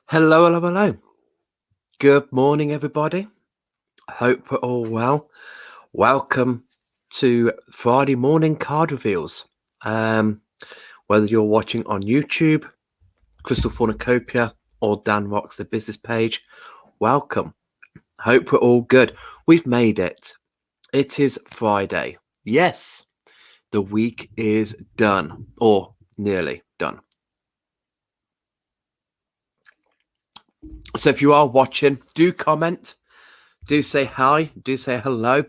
Hello, hello, hello. Good morning, everybody. Hope we're all well. Welcome to Friday morning card reveals. Whether you're watching on YouTube, Crystal Cornucopia, or Dan Rocks the business page, welcome. Hope we're all good. We've made it. It is Friday. Yes, the week is done, or nearly done. So if you are watching, do comment, do say hi, do say hello.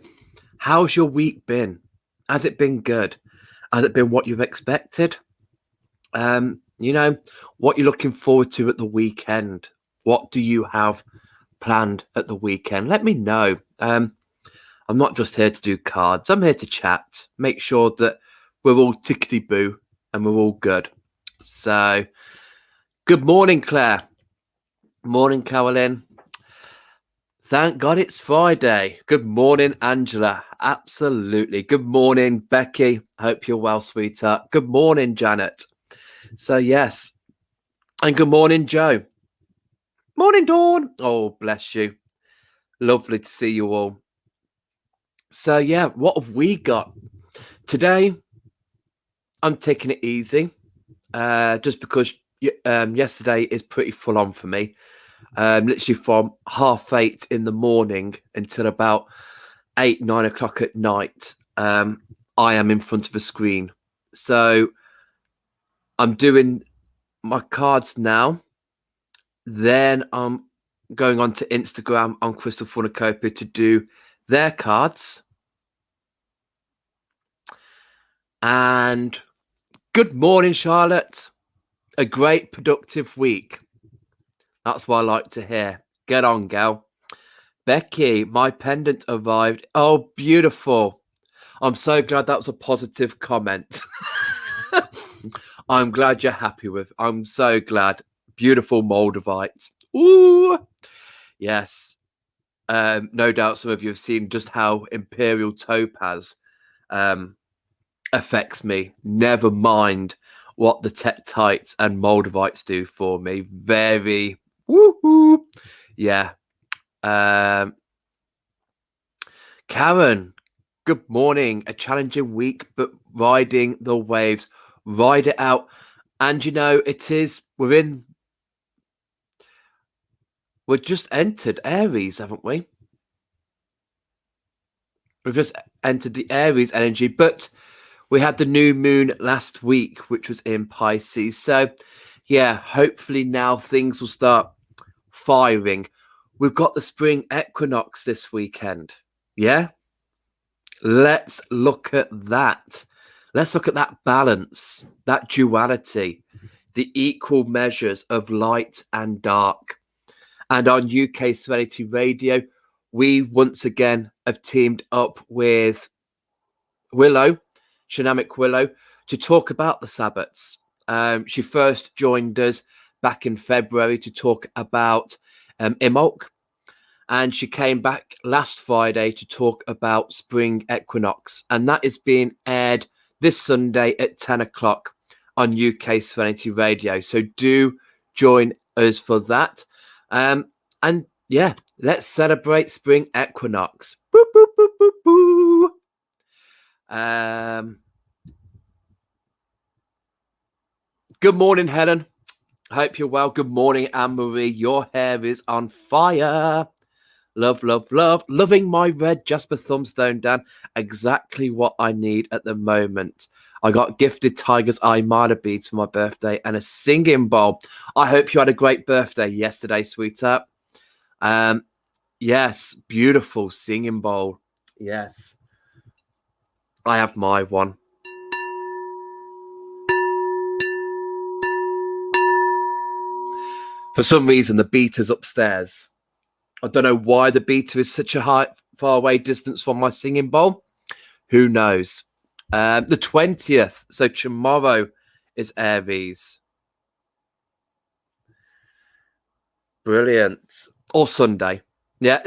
How's your week been? Has it been good? Has it been what you've expected? What you're looking forward to at the weekend? What do you have planned at the weekend? Let me know. I'm not just here to do cards. I'm here to chat. Make sure that we're all tickety boo and we're all good. So, good morning, Claire. Morning, Caroline. Thank God it's Friday. Good morning, Angela. Absolutely. Good morning, Becky. Hope you're well, sweetheart. Good morning, Janet. So, yes. And good morning, Joe. Morning, Dawn. Oh, bless you. Lovely to see you all. So, yeah, what have we got? Today, I'm taking it easy just because yesterday is pretty full on for me. Literally from 8:30 in the morning until about 8-9 o'clock at night, I am in front of a screen. So I'm doing my cards now. Then I'm going on to Instagram on Crystal Cornucopia to do their cards. And good morning, Charlotte. A great productive week. That's what I like to hear. Get on, gal. Becky, my pendant arrived. Oh, beautiful. I'm so glad that was a positive comment. I'm glad you're happy with. I'm so glad. Beautiful Moldavite. Ooh. Yes. No doubt some of you have seen just how Imperial Topaz affects me. Never mind what the Tektites and Moldavites do for me. Very woohoo. Yeah. Karen, good morning. A challenging week, but riding the waves. Ride it out. And it is we've just entered Aries, haven't we? We've just entered the Aries energy, but we had the new moon last week, which was in Pisces. So, yeah, hopefully now things will start firing. We've got the spring equinox this weekend. Yeah? Let's look at that. Let's look at that balance, that duality, the equal measures of light and dark. And on UK Serenity Radio, we once again have teamed up with Willow, Shinamic Willow, to talk about the Sabbats. She first joined us back in February to talk about Imbolc, and she came back last Friday to talk about spring equinox, and that is being aired this Sunday at 10 o'clock on UK Serenity Radio. So do join us for that. And yeah, let's celebrate spring equinox. Boo, boo, boo, boo, boo. Good morning, Helen. Hope you're well. Good morning, Anne-Marie. Your hair is on fire. Love, love, love. Loving my red Jasper Thumbstone, Dan. Exactly what I need at the moment. I got gifted Tiger's Eye Mala beads for my birthday and a singing bowl. I hope you had a great birthday yesterday, sweetheart. Yes, beautiful singing bowl. Yes. I have my one. For some reason, the beater's upstairs. I don't know why the beater is such a far away distance from my singing bowl. Who knows? The 20th, so tomorrow is Aries. Brilliant. Or Sunday. Yeah,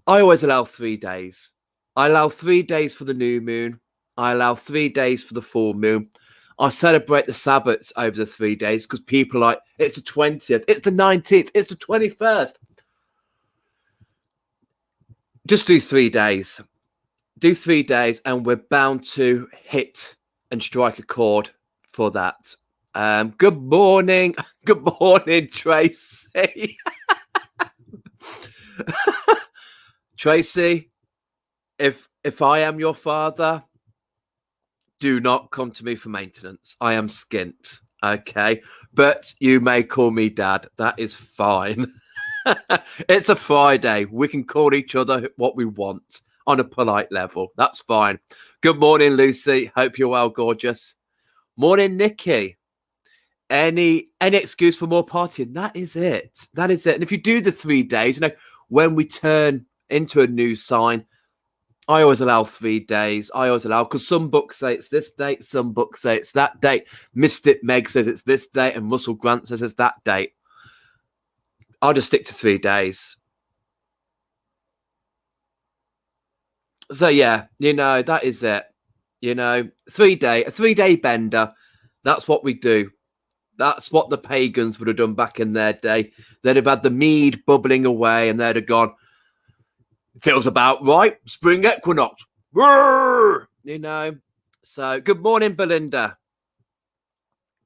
I always allow 3 days. I allow 3 days for the new moon. I allow 3 days for the full moon. I celebrate the Sabbats over the 3 days because people are like, it's the 20th, it's the 19th, it's the 21st. Just do 3 days. Do 3 days, and we're bound to hit and strike a chord for that. Good morning. Good morning, Tracy. Tracy, if I am your father, do not come to me for maintenance. I am skint, okay? But you may call me dad. That is fine. It's a Friday. We can call each other what we want on a polite level. That's fine. Good morning, Lucy. Hope you're well, gorgeous. Morning, Nikki. Any excuse for more partying? That is it. That is it. And if you do the 3 days, when we turn into a new sign, I always allow 3 days. I always allow, because some books say it's this date, some books say it's that date. Mystic Meg says it's this date, and Russell Grant says it's that date. I'll just stick to 3 days. So yeah, that is it. A 3-day bender. That's what we do. That's what the pagans would have done back in their day. They'd have had the mead bubbling away, and they'd have gone, feels about right, spring equinox. Roar! So good morning, Belinda.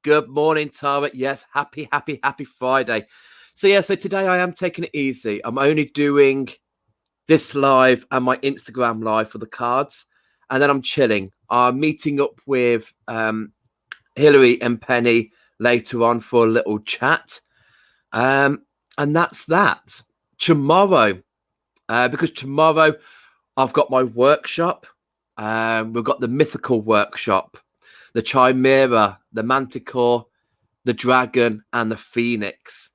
Good morning, Tara. Yes, happy Friday. So today I am taking it easy. I'm only doing this live and my Instagram live for the cards, and then I'm chilling. I'm meeting up with Hillary and Penny later on for a little chat, and that's that. Tomorrow, because tomorrow I've got my workshop. We've got the mythical workshop, the Chimera, the Manticore, the Dragon, and the Phoenix.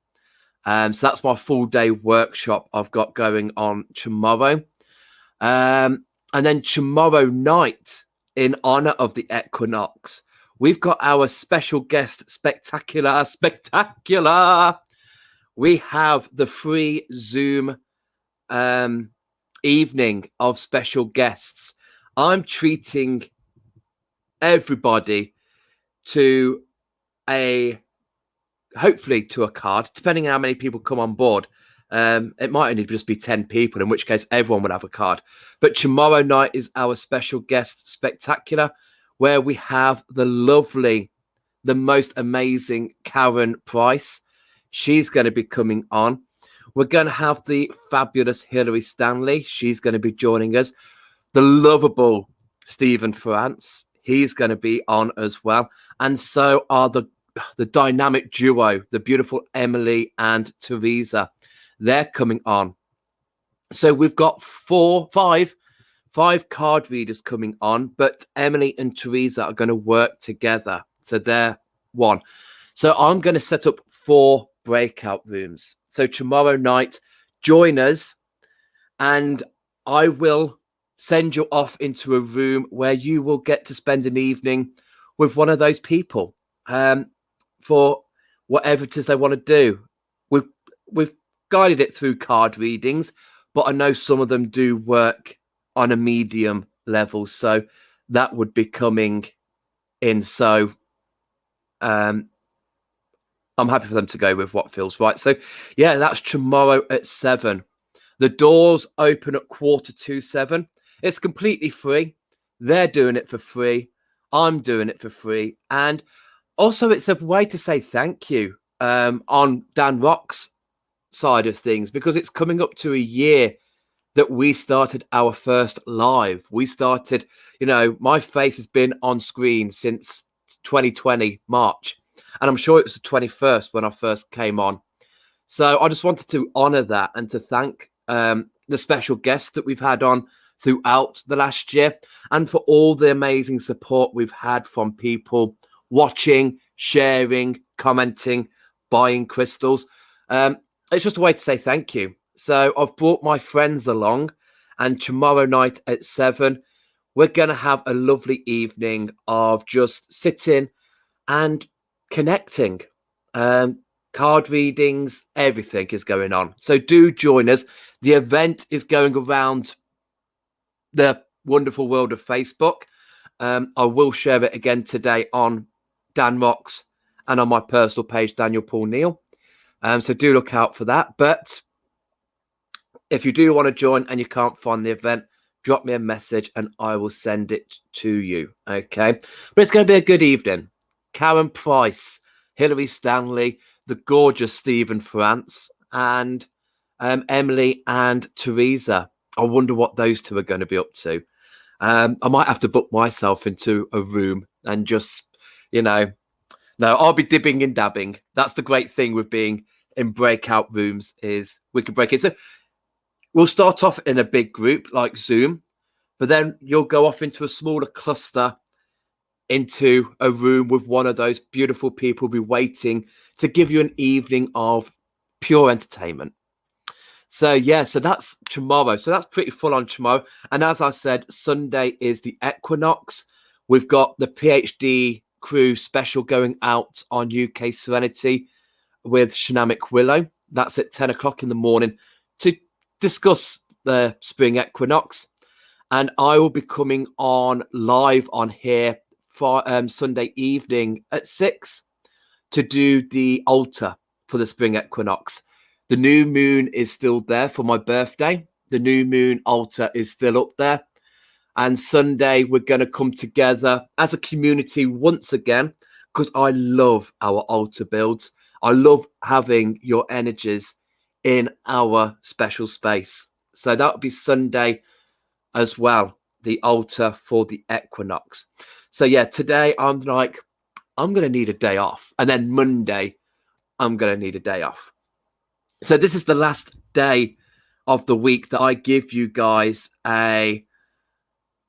So that's my full-day workshop I've got going on tomorrow. And then tomorrow night, in honor of the equinox, we've got our special guest, spectacular. We have the free Zoom evening of special guests. I'm treating everybody to hopefully to a card, depending on how many people come on board. It might only just be 10 people, in which case everyone would have a card. But tomorrow night is our special guest spectacular, where we have the lovely, the most amazing Karen Price. She's going to be coming on. We're going to have the fabulous Hilary Stanley. She's going to be joining us. The lovable Stephen France. He's going to be on as well. And so are the dynamic duo, the beautiful Emily and Teresa. They're coming on. So we've got five card readers coming on, but Emily and Teresa are going to work together. So they're one. So I'm going to set up 4 breakout rooms. So tomorrow night, join us, and I will send you off into a room where you will get to spend an evening with one of those people for whatever it is they want to do. We've guided it through card readings, but I know some of them do work on a medium level, so that would be coming in. So I'm happy for them to go with what feels right. So yeah, that's tomorrow at 7. The doors open at 6:45. It's completely free. They're doing it for free. I'm doing it for free. And also it's a way to say thank you on Dan Rock's side of things, because it's coming up to a year that we started our first live. We started, my face has been on screen since 2020, March. And I'm sure it was the 21st when I first came on. So I just wanted to honor that and to thank the special guests that we've had on throughout the last year, and for all the amazing support we've had from people watching, sharing, commenting, buying crystals. It's just a way to say thank you. So I've brought my friends along, and tomorrow night at 7, we're going to have a lovely evening of just sitting and connecting. Card readings, everything is going on. So do join us. The event is going around the wonderful world of Facebook. I will share it again today on Dan Rocks and on my personal page, Daniel Paul Neal. So do look out for that. But if you do want to join and you can't find the event, drop me a message and I will send it to you. Okay. But it's going to be a good evening. Karen Price, Hilary Stanley, the gorgeous Stephen France, and Emily and Teresa. I wonder what those two are going to be up to. I might have to book myself into a room and just, no, I'll be dibbing and dabbing. That's the great thing with being in breakout rooms is we can break it. So we'll start off in a big group like Zoom, but then you'll go off into a smaller cluster into a room with one of those beautiful people be waiting to give you an evening of pure entertainment. So that's tomorrow. So that's pretty full on tomorrow. And as I said, Sunday is the equinox. We've got the PhD crew special going out on UK Serenity with Shinamic Willow. That's at 10 o'clock in the morning to discuss the spring equinox. And I will be coming on live on here for Sunday evening at 6 to do the altar for the spring equinox. The new moon is still there for my birthday. The new moon altar is still up there. And Sunday, we're going to come together as a community once again, because I love our altar builds. I love having your energies in our special space. So that will be Sunday as well, the altar for the equinox. So today I'm going to need a day off. And then Monday, I'm going to need a day off. So this is the last day of the week that I give you guys a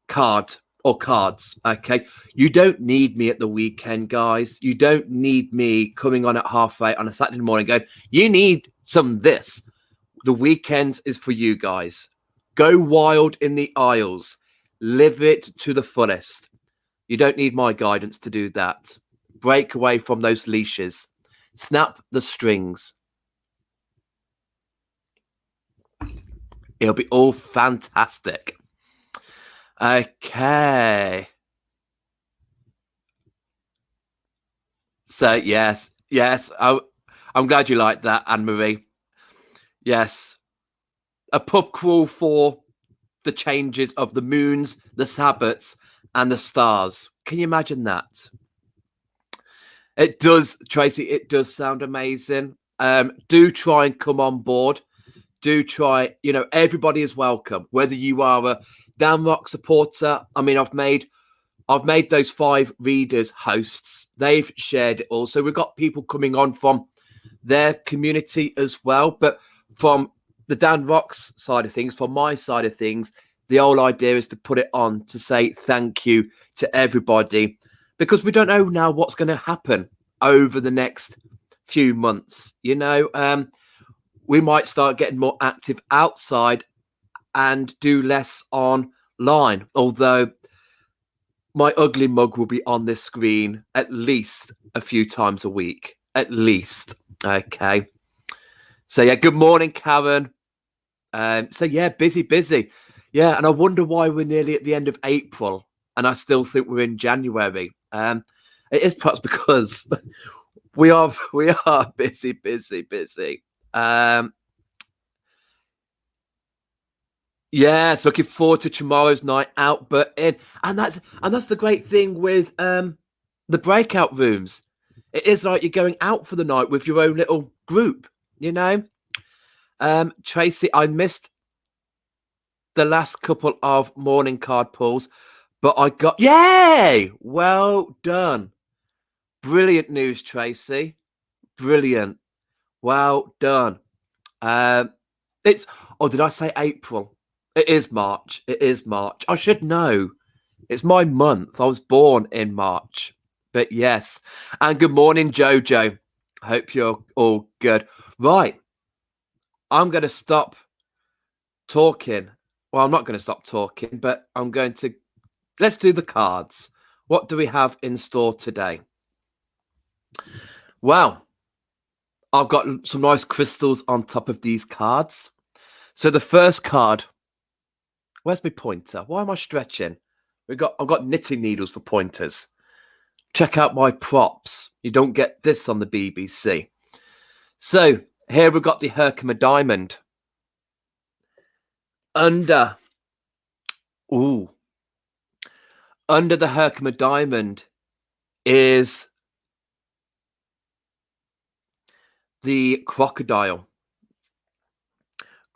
card or cards. Okay. You don't need me at the weekend, guys. You don't need me coming on at 8:30 on a Saturday morning going, you need some of this. The weekends is for you guys. Go wild in the aisles. Live it to the fullest. You don't need my guidance to do that. Break away from those leashes. Snap the strings. It'll be all fantastic. Okay. So, yes. I'm glad you like that, Anne-Marie. Yes. A pub crawl for the changes of the moons, the Sabbats, and the stars. Can you imagine that? It does, Tracy. It does sound amazing. Do try and come on board. Do try, everybody is welcome, whether you are a Dan Rock supporter. I mean, I've made those 5 readers hosts. They've shared it all. So we've got people coming on from their community as well. But from the Dan Rocks side of things, from my side of things, the whole idea is to put it on to say thank you to everybody, because we don't know now what's going to happen over the next few months. We might start getting more active outside and do less online, although my ugly mug will be on this screen at least a few times a week, at least. Okay. So, good morning, Karen. Busy. Yeah, and I wonder why we're nearly at the end of April and I still think we're in January. It is perhaps because we are busy. Yes, looking forward to tomorrow's night out, and that's the great thing with the breakout rooms. It is like you're going out for the night with your own little group, Tracy, I missed the last couple of morning card pulls, but I got yay! Well done. Brilliant news, Tracy. Brilliant. Well done. Did I say April? It is March. I should know. It's my month. I was born in March. But yes. And good morning, Jojo. Hope you're all good. Right. I'm going to stop talking. Well, I'm not going to stop talking, but let's do the cards. What do we have in store today? Well, I've got some nice crystals on top of these cards. So the first card, where's my pointer? Why am I stretching? I've got knitting needles for pointers. Check out my props. You don't get this on the BBC. So here we've got the Herkimer Diamond. Under the Herkimer Diamond is the crocodile.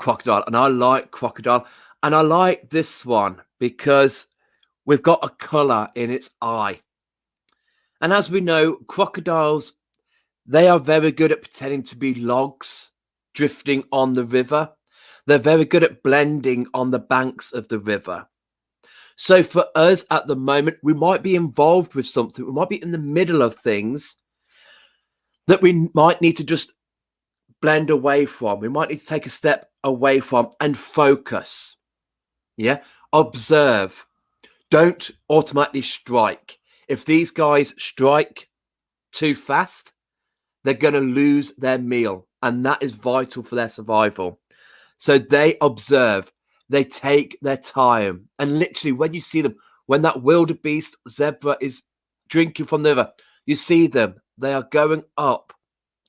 And I like crocodile. And I like this one because we've got a colour in its eye. And as we know, crocodiles, they are very good at pretending to be logs drifting on the river. They're very good at blending on the banks of the river. So for us at the moment, we might be involved with something. We might be in the middle of things that we might need to just blend away from. We might need to take a step away from and focus. Yeah. Observe. Don't automatically strike. If these guys strike too fast, they're going to lose their meal. And that is vital for their survival. So they observe. They take their time. And literally, when you see them, when that wildebeest zebra is drinking from the river, you see them. They are going up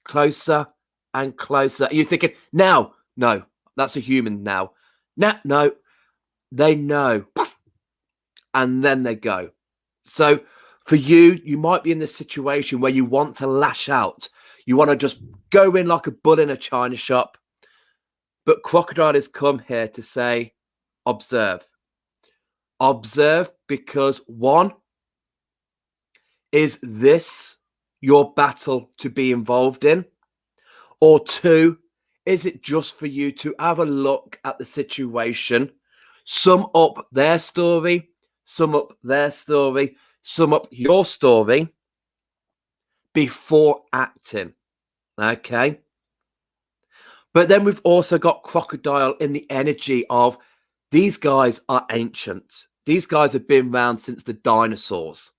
closer and closer. And you're thinking, now, no, that's a human now. No, they know. And then they go. So for you, you might be in this situation where you want to lash out. You want to just go in like a bull in a china shop. But crocodile has come here to say, observe. Observe, because one, is this your battle to be involved in? Or two, is it just for you to have a look at the situation, sum up their story, sum up their story, sum up your story before acting? Okay. But then we've also got crocodile in the energy of these guys are ancient. These guys have been around since the dinosaurs.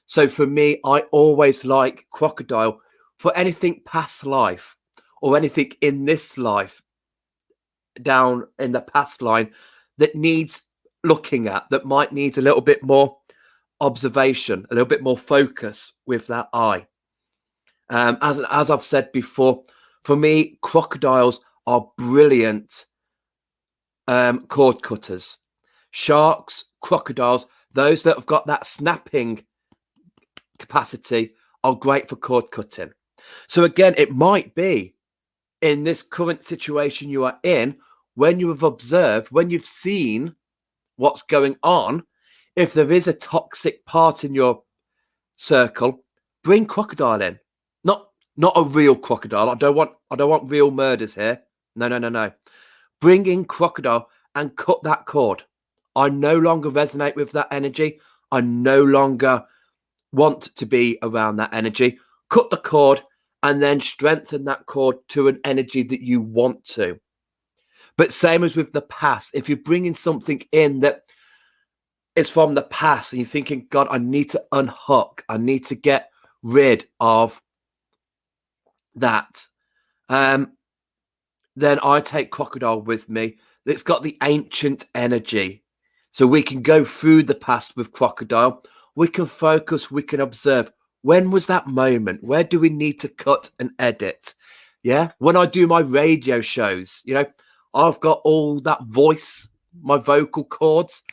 So for me, I always like crocodile for anything past life or anything in this life down in the past line that needs looking at, that might need a little bit more observation, a little bit more focus with that eye. As I've said before, for me, crocodiles are brilliant cord cutters. Sharks, crocodiles, those that have got that snapping capacity are great for cord cutting. So again, it might be in this current situation you are in, when you have observed, when you've seen what's going on, if there is a toxic part in your circle, bring crocodile in. Not a real crocodile. I don't want real murders here. No. Bring in crocodile and cut that cord. I no longer resonate with that energy. I no longer want to be around that energy. Cut the cord and then strengthen that cord to an energy that you want to. But same as with the past, if you're bringing something in that is from the past and you're thinking, God, I need to unhook, I need to get rid of that, then I take crocodile with me. It's got the ancient energy. So we can go through the past with crocodile. We can focus, we can observe. When was that moment? Where do we need to cut and edit? Yeah. When I do my radio shows, I've got all that voice, my vocal cords,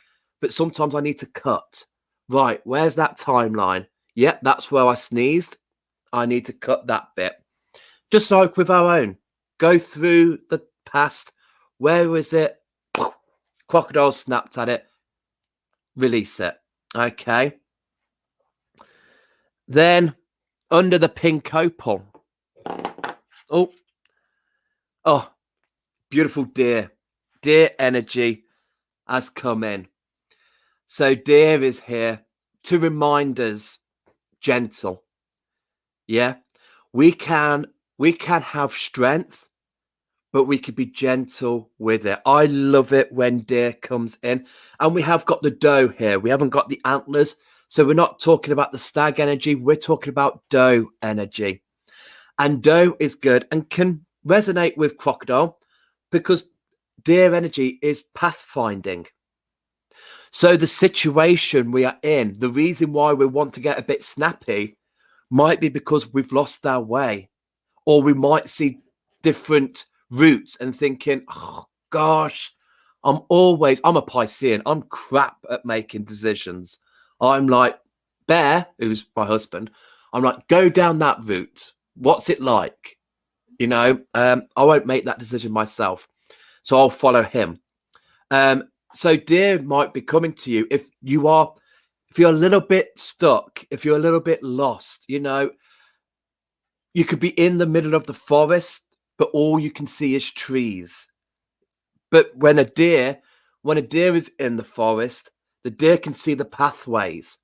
but sometimes I need to cut. Right. Where's that timeline? Yeah, that's where I sneezed. I need to cut that bit. Just like with our own. Go through the past. Where is it? Crocodile snapped at it. Release it. Okay. Then under the pink opal. Oh, beautiful deer. Deer energy has come in. So deer is here to remind us, gentle. Yeah. We can have strength, but we can be gentle with it. I love it when deer comes in. And we have got the doe here. We haven't got the antlers. So we're not talking about the stag energy. We're talking about doe energy. And doe is good and can resonate with crocodile because deer energy is pathfinding. So the situation we are in, the reason why we want to get a bit snappy might be because we've lost our way, or we might see different routes and thinking, oh gosh, I'm a Piscean. I'm crap at making decisions. I'm like, Bear, who's my husband, I'm like, go down that route. What's it like? I won't make that decision myself. So I'll follow him. So deer might be coming to you if you're a little bit stuck, if you're a little bit lost, you could be in the middle of the forest, but all you can see is trees. But when a deer is in the forest, the deer can see the pathways.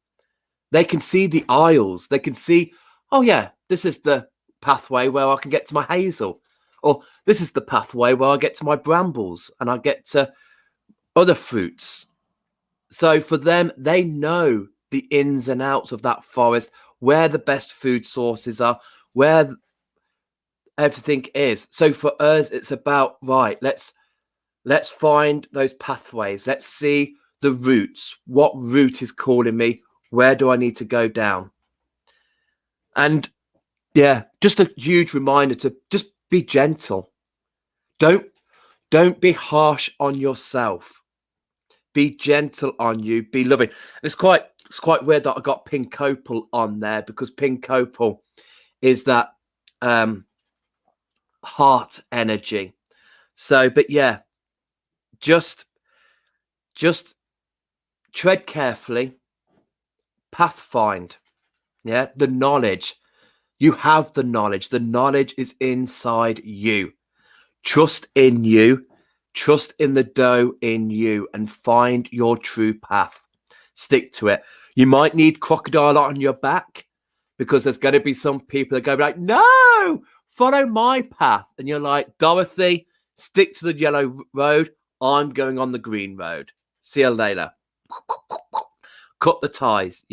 They can see the aisles. They can see, oh yeah, this is the pathway where I can get to my hazel. Or this is the pathway where I get to my brambles and I get to other fruits. So for them, they know the ins and outs of that forest, where the best food sources are, where everything is. So for us, it's about, right, let's find those pathways. Let's see the routes. What route is calling me? Where do I need to go down? And yeah, just a huge reminder to just be gentle. Don't be harsh on yourself. Be gentle on you. Be loving. It's quite weird that I got pink opal on there, because pink opal is that heart energy. So, but yeah, just tread carefully, pathfind. Yeah, the knowledge. You have the knowledge. The knowledge is inside you. Trust in you. Trust in the dough in you, and find your true path. Stick to it. You might need crocodile on your back, because there's going to be some people that go like, no, follow my path. And you're like, Dorothy, stick to the yellow road. I'm going on the green road. See you later. Cut the ties,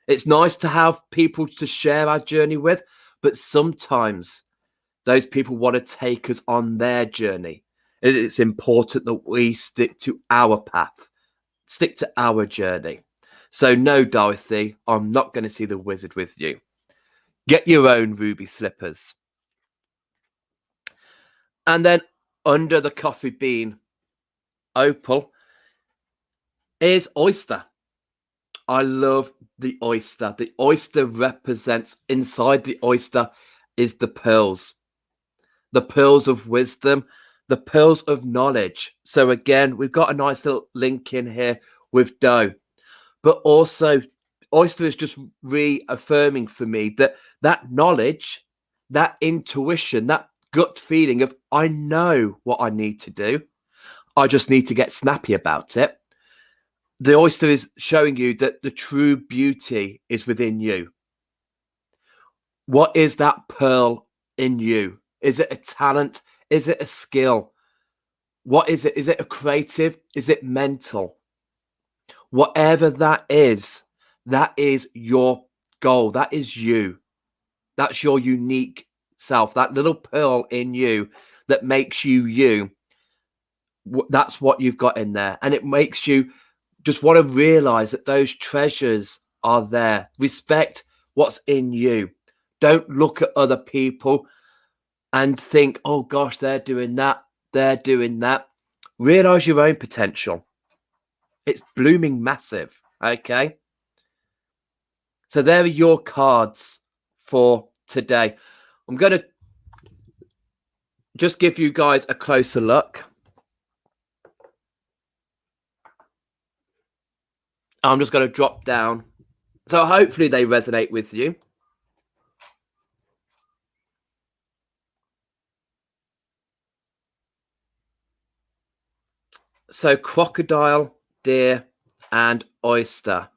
It's nice to have people to share our journey with, but sometimes those people want to take us on their journey. It's important that we stick to our path, stick to our journey. So no, Dorothy, I'm not going to see the wizard with you. Get your own ruby slippers. And then under the coffee bean opal is oyster. I love the oyster. The oyster represents, inside the oyster is the pearls of wisdom, the pearls of knowledge. So again, we've got a nice little link in here with dough, but also oyster is just reaffirming for me that knowledge, that intuition, that gut feeling of, I know what I need to do. I just need to get snappy about it. The oyster is showing you that the true beauty is within you. What is that pearl in you? Is it a talent? Is it a skill? What is it? Is it a creative? Is it mental? Whatever that is your goal. That is you. That's your unique self. That little pearl in you that makes you you. That's what you've got in there. And it makes you just want to realize that those treasures are there. Respect what's in you. Don't look at other people and think, oh gosh, they're doing that. They're doing that. Realize your own potential. It's blooming massive. Okay. So there are your cards for today. I'm going to just give you guys a closer look. I'm just going to drop down. So hopefully they resonate with you. So crocodile, deer, and oyster.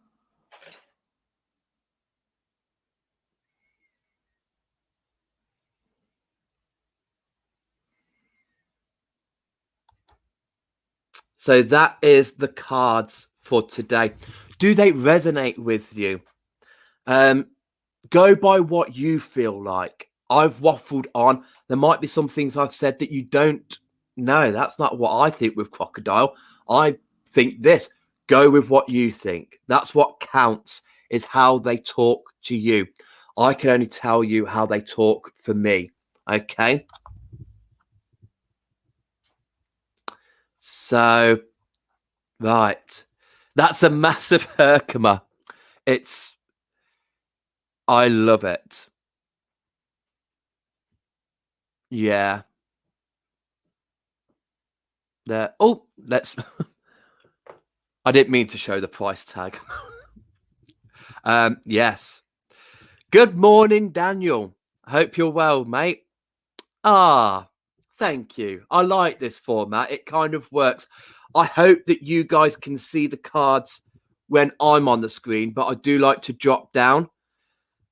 So that is the cards for today. Do they resonate with you? Go by what you feel like. I've waffled on. There might be some things I've said that you don't know. That's not what I think with crocodile. I think this. Go with what you think. That's what counts, is how they talk to you. I can only tell you how they talk for me. Okay. So, right. That's a massive Herkimer. I love it. Yeah. There. Oh, let's. I didn't mean to show the price tag. Yes. Good morning, Daniel. Hope you're well, mate. Thank you. I like this format. It kind of works. I hope that you guys can see the cards when I'm on the screen, but I do like to drop down.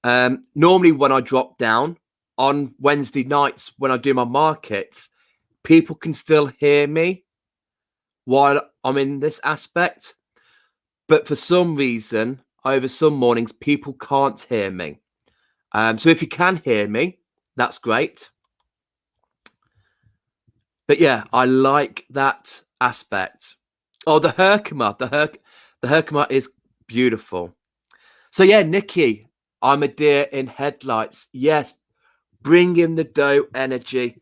Normally when I drop down on Wednesday nights when I do my markets, people can still hear me while I'm in this aspect. But for some reason, over some mornings, people can't hear me. So if you can hear me, that's great. But yeah, I like that aspect. Oh, the Herkimer. The Herkimer is beautiful. So yeah, Nikki, I'm a deer in headlights. Yes, bring in the dough energy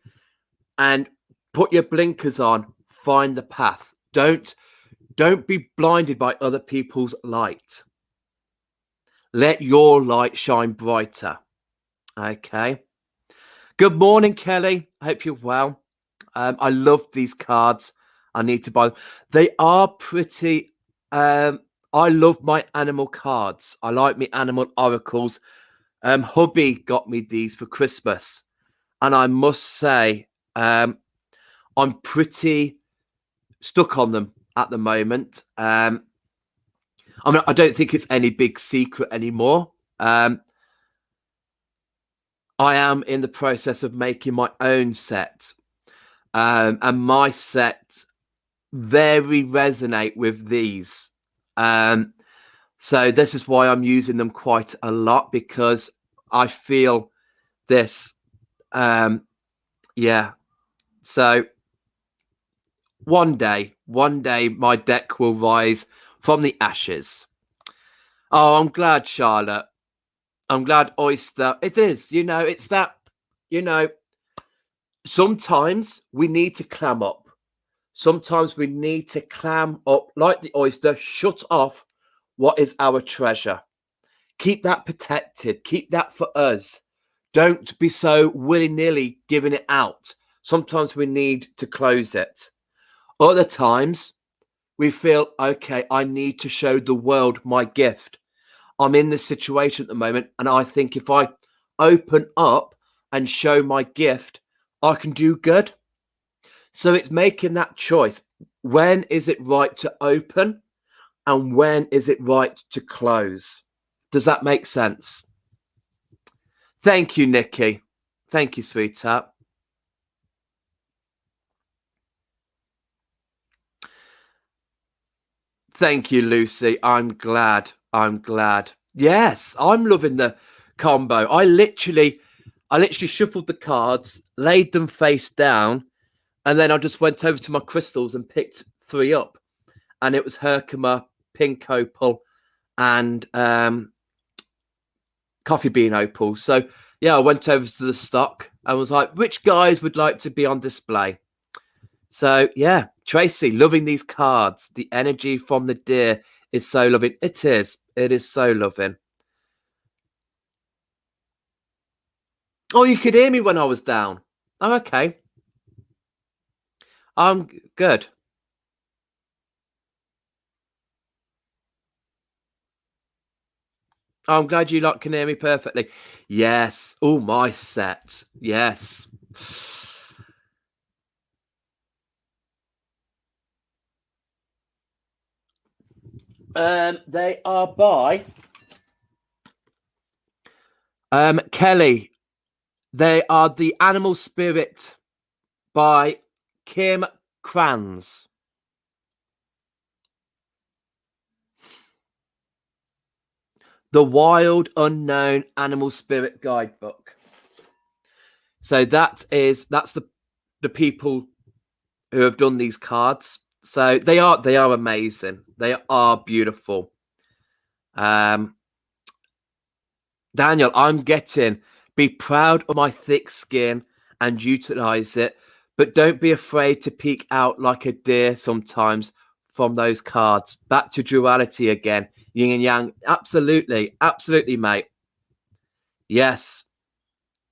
and put your blinkers on. Find the path. Don't be blinded by other people's light. Let your light shine brighter. Okay. Good morning, Kelly. I hope you're well. I love these cards. I need to buy them. They are pretty. I love my animal cards. I like my animal oracles. Hubby got me these for Christmas, and I must say, I'm pretty stuck on them at the moment. I mean, I don't think it's any big secret anymore. I am in the process of making my own set. And my set very resonate with these. So this is why I'm using them quite a lot, because I feel this. Yeah. So one day my deck will rise from the ashes. Oh, I'm glad, Charlotte. I'm glad, Oyster. It is, it's that, sometimes we need to clam up. Sometimes we need to clam up like the oyster, shut off what is our treasure. Keep that protected. Keep that for us. Don't be so willy-nilly giving it out. Sometimes we need to close it. Other times we feel, okay, I need to show the world my gift. I'm in this situation at the moment, and I think if I open up and show my gift, I can do good. So it's making that choice. When is it right to open, and when is it right to close? Does that make sense? Thank you, Nikki. Thank you, sweetheart. Thank you, Lucy. I'm glad. Yes, I'm loving the combo. I literally shuffled the cards, laid them face down, and then I just went over to my crystals and picked 3 up. And it was Herkimer, Pink Opal, and Coffee Bean Opal. So yeah, I went over to the stock and was like, which guys would like to be on display? So yeah, Tracy, loving these cards. The energy from the deer is so loving. It is so loving. Oh, you could hear me when I was down. Oh, okay. I'm good. I'm glad you can hear me perfectly. Yes. Oh, my set. Yes. They are by Kelly. They are the Animal Spirit by Kim Kranz. The Wild Unknown Animal Spirit Guidebook. So that's the people who have done these cards. So they are amazing. They are beautiful. Daniel, I'm getting, be proud of my thick skin and utilize it, but don't be afraid to peek out like a deer sometimes from those cards. Back to duality again, yin and yang. Absolutely, absolutely, mate. Yes,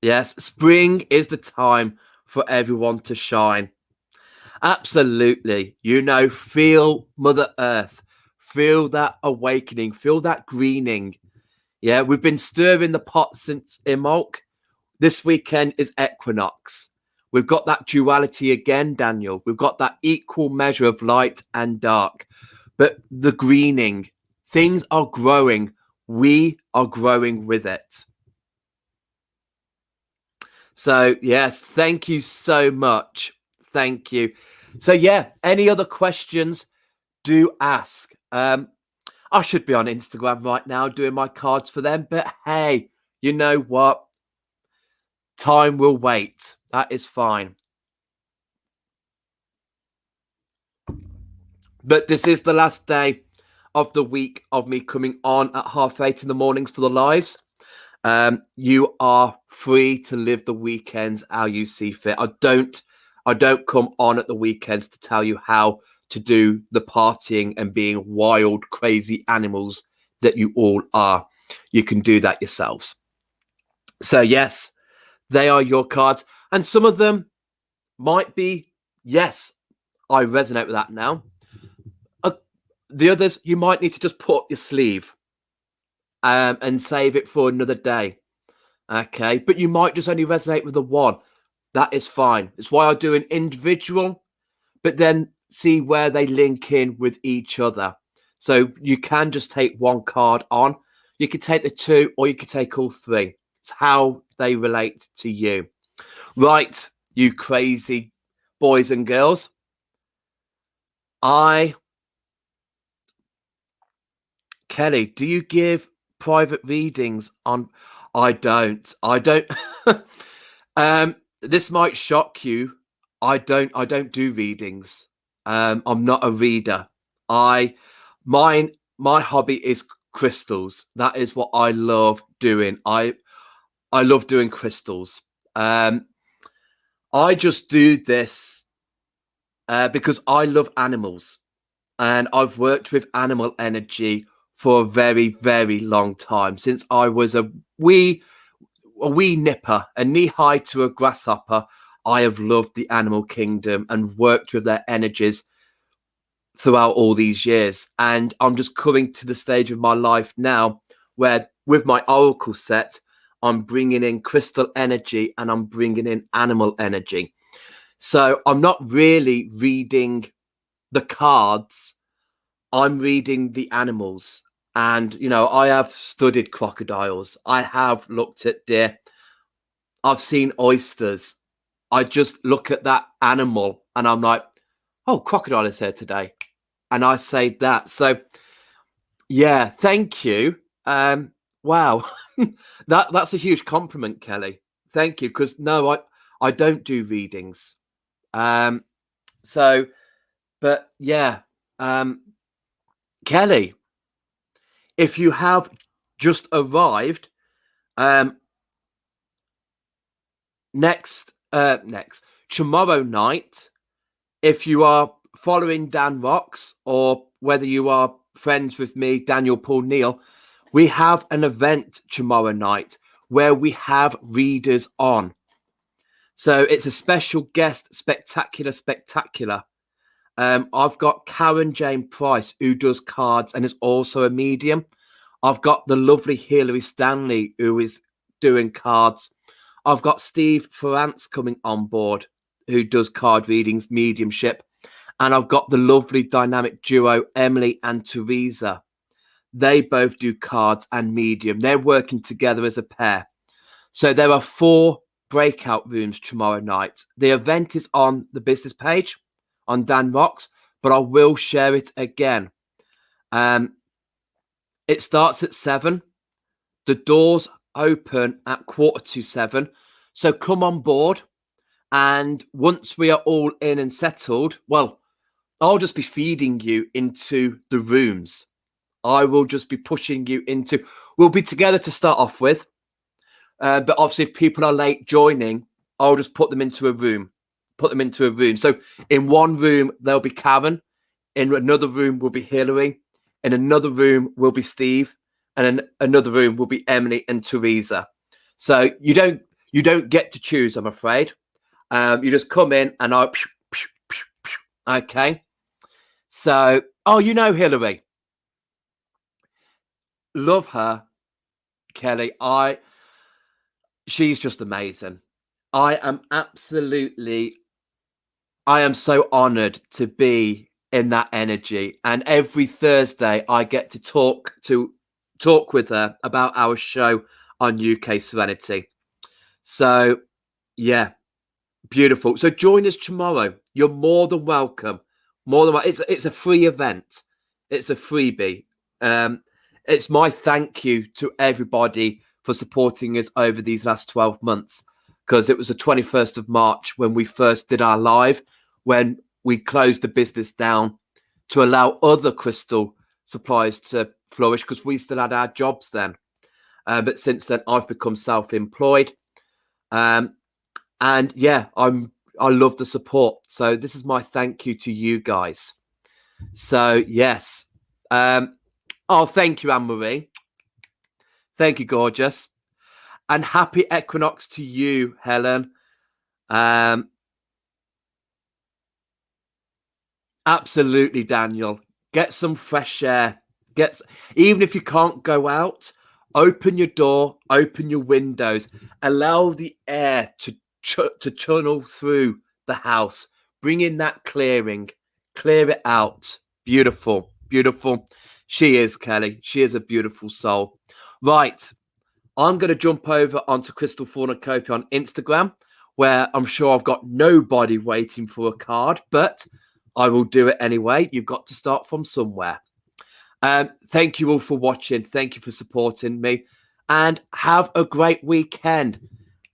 yes. Spring is the time for everyone to shine. Absolutely. Feel Mother Earth, feel that awakening, feel that greening. Yeah, we've been stirring the pot since Imbolc. This weekend is equinox. We've got that duality again, Daniel. We've got that equal measure of light and dark. But the greening, things are growing. We are growing with it. So, yes, thank you so much. Thank you. So, yeah, any other questions, do ask. I should be on Instagram right now doing my cards for them. But hey, you know what? Time will wait. That is fine. But this is the last day of the week of me coming on at 8:30 in the mornings for the lives. You are free to live the weekends how you see fit. I don't come on at the weekends to tell you how to do the partying and being wild, crazy animals that you all are. You can do that yourselves. So yes, they are your cards. And some of them might be, yes, I resonate with that now. The others, you might need to just put up your sleeve and save it for another day. Okay, but you might just only resonate with the one. That is fine. It's why I do an individual, but then see where they link in with each other. So you can just take one card on. You could take the two, or you could take all three. It's how they relate to you. Right, you crazy boys and girls. Kelly, do you give private readings on? I don't. This might shock you. I don't do readings. I'm not a reader. My hobby is crystals. That is what I love doing. I love doing crystals. I just do this because I love animals, and I've worked with animal energy for a very, very long time, since I was a wee nipper, a knee high to a grasshopper. I have loved the animal kingdom and worked with their energies throughout all these years. And I'm just coming to the stage of my life now where, with my oracle set, I'm bringing in crystal energy and I'm bringing in animal energy. So I'm not really reading the cards. I'm reading the animals. And, I have studied crocodiles. I have looked at deer. I've seen oysters. I just look at that animal and I'm like, oh, crocodile is here today. And I say that. So, yeah, thank you. Wow. That's a huge compliment, Kelly. Thank you. Because no, I don't do readings. So, but yeah, Kelly, if you have just arrived, next tomorrow night, if you are following Dan Rocks, or whether you are friends with me, Daniel Paul Neal, we have an event tomorrow night where we have readers on. So it's a special guest, spectacular. I've got Karen Jane Price, who does cards and is also a medium. I've got the lovely Hilary Stanley, who is doing cards. I've got Steve Ferrance coming on board, who does card readings, mediumship. And I've got the lovely dynamic duo, Emily and Teresa. They both do cards and medium. They're working together as a pair. So there are 4 breakout rooms tomorrow night. The event is on the business page on Dan Rocks, but I will share it again. It starts at 7. The doors open at 7:15. So come on board. And once we are all in and settled, well, I'll just be feeding you into the rooms. I will just be pushing you into. We'll be together to start off with, but obviously, if people are late joining, I'll just put them into a room. So in one room there'll be Karen. In another room will be Hillary. In another room will be Steve, and in another room will be Emily and Teresa. So you don't get to choose, I'm afraid. You just come in and I. Okay. So, you know Hillary. Love her, Kelly. She's just amazing. I am so honored to be in that energy. And every Thursday I get to talk with her about our show on UK Serenity. So yeah, beautiful. So join us tomorrow. You're more than welcome. It's a free event. It's a freebie. It's my thank you to everybody for supporting us over these last 12 months, because it was the 21st of March when we first did our live, when we closed the business down to allow other crystal suppliers to flourish, because we still had our jobs then. But since then, I've become self-employed. And yeah, I love the support. So this is my thank you to you guys. So yes. Thank you, Anne-Marie. Thank you, gorgeous. And happy equinox to you, Helen. Absolutely, Daniel. Get some fresh air. Even if you can't go out, open your door, open your windows, allow the air to tunnel through the house. Bring in that clearing. Clear it out. Beautiful. Beautiful. She is, Kelly. She is a beautiful soul. Right. I'm going to jump over onto Crystal Cornucopia on Instagram, where I'm sure I've got nobody waiting for a card, but I will do it anyway. You've got to start from somewhere. Thank you all for watching. Thank you for supporting me, and have a great weekend.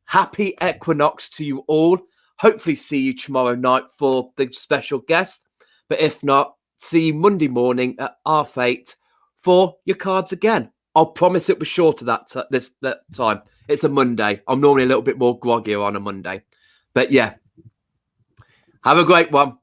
Happy equinox to you all. Hopefully see you tomorrow night for the special guest, but if not, see you Monday morning at 8:30 for your cards again. I'll promise it was shorter that time. It's a Monday. I'm normally a little bit more groggy on a Monday, but yeah, have a great one.